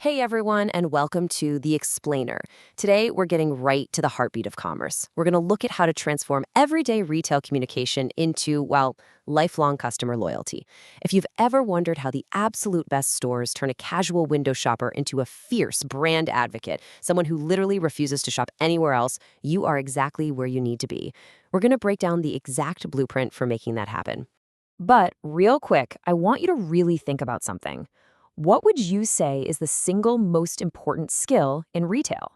Hey everyone, and welcome to The Explainer. Today, we're getting right to the heartbeat of commerce. We're going to look at how to transform everyday retail communication into, well, lifelong customer loyalty. If you've ever wondered how the absolute best stores turn a casual window shopper into a fierce brand advocate, someone who literally refuses to shop anywhere else, you are exactly where you need to be. We're going to break down the exact blueprint for making that happen. But real quick, I want you to really think about something. What would you say is the single most important skill in retail?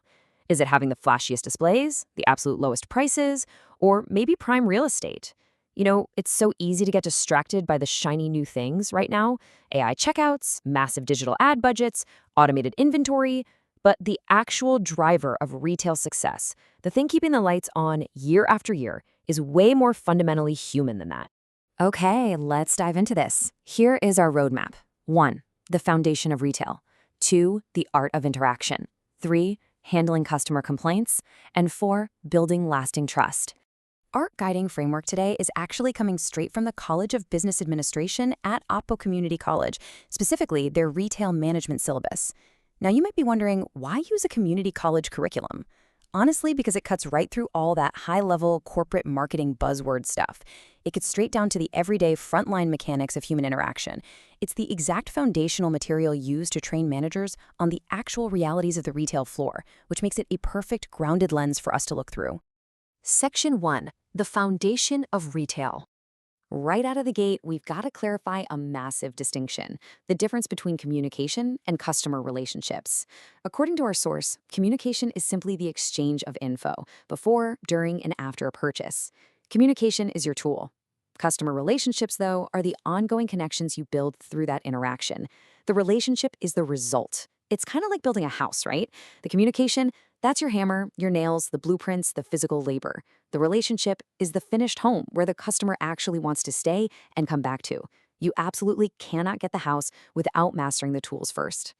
Is it having the flashiest displays, the absolute lowest prices, or maybe prime real estate? It's so easy to get distracted by the shiny new things right now: AI checkouts, massive digital ad budgets, automated inventory. But the actual driver of retail success, the thing keeping the lights on year after year, is way more fundamentally human than that. Okay, let's dive into this. Here is our roadmap. 1. The foundation of retail. 2. The art of interaction. 3. Handling customer complaints. And 4. Building lasting trust. Our guiding framework today is actually coming straight from the College of Business Administration at Oppo Community College, specifically their retail management syllabus. Now, you might be wondering, why use a community college curriculum? Honestly, because it cuts right through all that high-level corporate marketing buzzword stuff. It gets straight down to the everyday frontline mechanics of human interaction. It's the exact foundational material used to train managers on the actual realities of the retail floor, which makes it a perfect grounded lens for us to look through. Section 1. The foundation of retail. Right out of the gate, we've got to clarify a massive distinction: the difference between communication and customer relationships. According to our source, communication is simply the exchange of info before, during, and after a purchase. Communication is your tool. Customer relationships, though, are the ongoing connections you build through that interaction. The relationship is the result. It's kind of like building a house, right? The communication, that's your hammer, your nails, the blueprints, the physical labor. The relationship is the finished home where the customer actually wants to stay and come back to. You absolutely cannot get the house without mastering the tools first.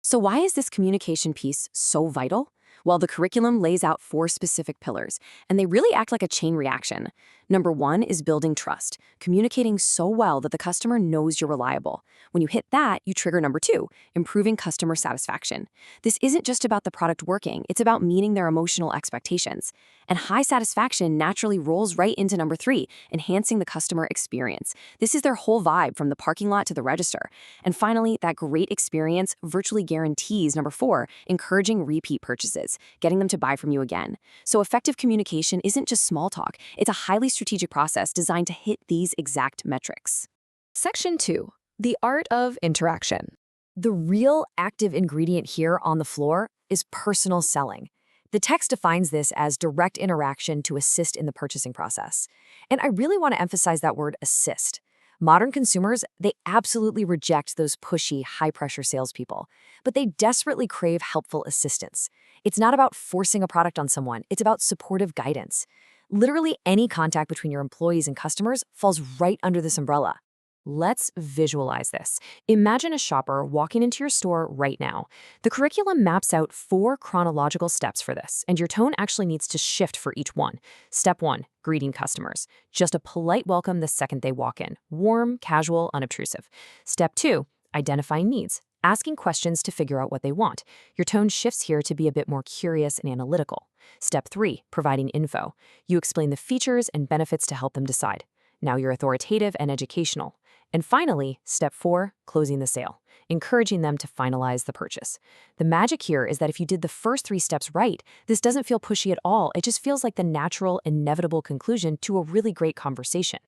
So why is this communication piece so vital? Well, the curriculum lays out 4 specific pillars, and they really act like a chain reaction. Number 1 is building trust, communicating so well that the customer knows you're reliable. When you hit that, you trigger number 2, improving customer satisfaction. This isn't just about the product working, it's about meeting their emotional expectations. And high satisfaction naturally rolls right into number 3, enhancing the customer experience. This is their whole vibe from the parking lot to the register. And finally, that great experience virtually guarantees number 4, encouraging repeat purchases, getting them to buy from you again. So effective communication isn't just small talk, it's a highly strategic process designed to hit these exact metrics. Section 2. The art of interaction. The real active ingredient here on the floor is personal selling. The text defines this as direct interaction to assist in the purchasing process. And I really want to emphasize that word assist. Modern consumers, they absolutely reject those pushy, high-pressure salespeople, but they desperately crave helpful assistance. It's not about forcing a product on someone, it's about supportive guidance. Literally any contact between your employees and customers falls right under this umbrella. Let's visualize this. Imagine a shopper walking into your store right now. The curriculum maps out 4 chronological steps for this, and your tone actually needs to shift for each one. Step 1, greeting customers. Just a polite welcome the second they walk in. Warm, casual, unobtrusive. Step 2, identifying needs. Asking questions to figure out what they want. Your tone shifts here to be a bit more curious and analytical. Step 3, providing info. You explain the features and benefits to help them decide. Now you're authoritative and educational. And finally, step 4, closing the sale, encouraging them to finalize the purchase. The magic here is that if you did the first 3 steps right, this doesn't feel pushy at all. It just feels like the natural, inevitable conclusion to a really great conversation.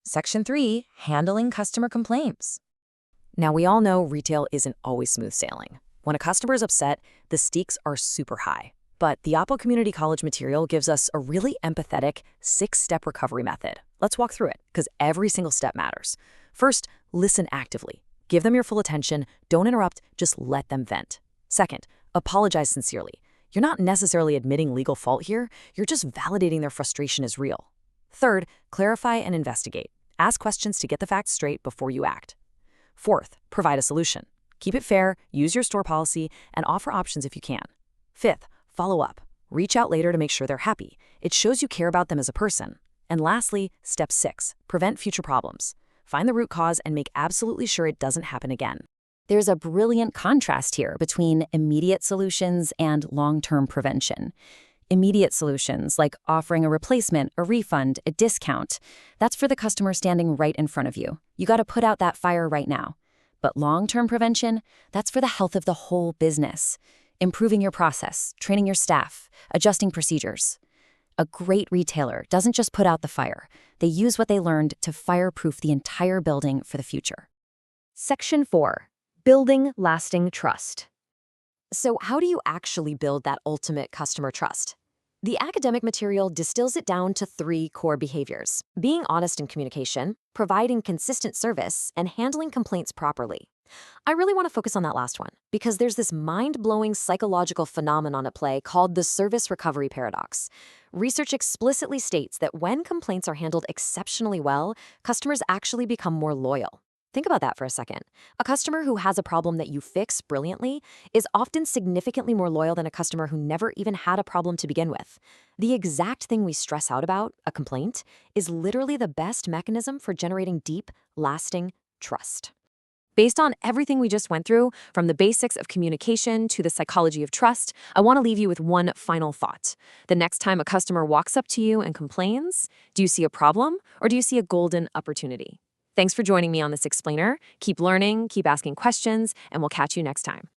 Section 3, handling customer complaints. Now, we all know retail isn't always smooth sailing. When a customer is upset, the stakes are super high. But the Oppo Community College material gives us a really empathetic 6-step recovery method. Let's walk through it, because every single step matters. First, listen actively. Give them your full attention, don't interrupt, just let them vent. Second, apologize sincerely. You're not necessarily admitting legal fault here, you're just validating their frustration is real. Third, clarify and investigate. Ask questions to get the facts straight before you act. Fourth, provide a solution. Keep it fair, use your store policy, and offer options if you can. Fifth, follow up. Reach out later to make sure they're happy. It shows you care about them as a person. And lastly, step 6, prevent future problems. Find the root cause and make absolutely sure it doesn't happen again. There's a brilliant contrast here between immediate solutions and long-term prevention. Immediate solutions, like offering a replacement, a refund, a discount, that's for the customer standing right in front of you. You got to put out that fire right now. But long-term prevention, that's for the health of the whole business. Improving your process, training your staff, adjusting procedures. A great retailer doesn't just put out the fire. They use what they learned to fireproof the entire building for the future. Section 4. Building lasting trust. So how do you actually build that ultimate customer trust? The academic material distills it down to 3 core behaviors: being honest in communication, providing consistent service, and handling complaints properly. I really want to focus on that last one because there's this mind-blowing psychological phenomenon at play called the service recovery paradox. Research explicitly states that when complaints are handled exceptionally well, customers actually become more loyal. Think about that for a second. A customer who has a problem that you fix brilliantly is often significantly more loyal than a customer who never even had a problem to begin with. The exact thing we stress out about, a complaint, is literally the best mechanism for generating deep, lasting trust. Based on everything we just went through, from the basics of communication to the psychology of trust, I want to leave you with one final thought. The next time a customer walks up to you and complains, do you see a problem or do you see a golden opportunity? Thanks for joining me on this explainer. Keep learning, keep asking questions, and we'll catch you next time.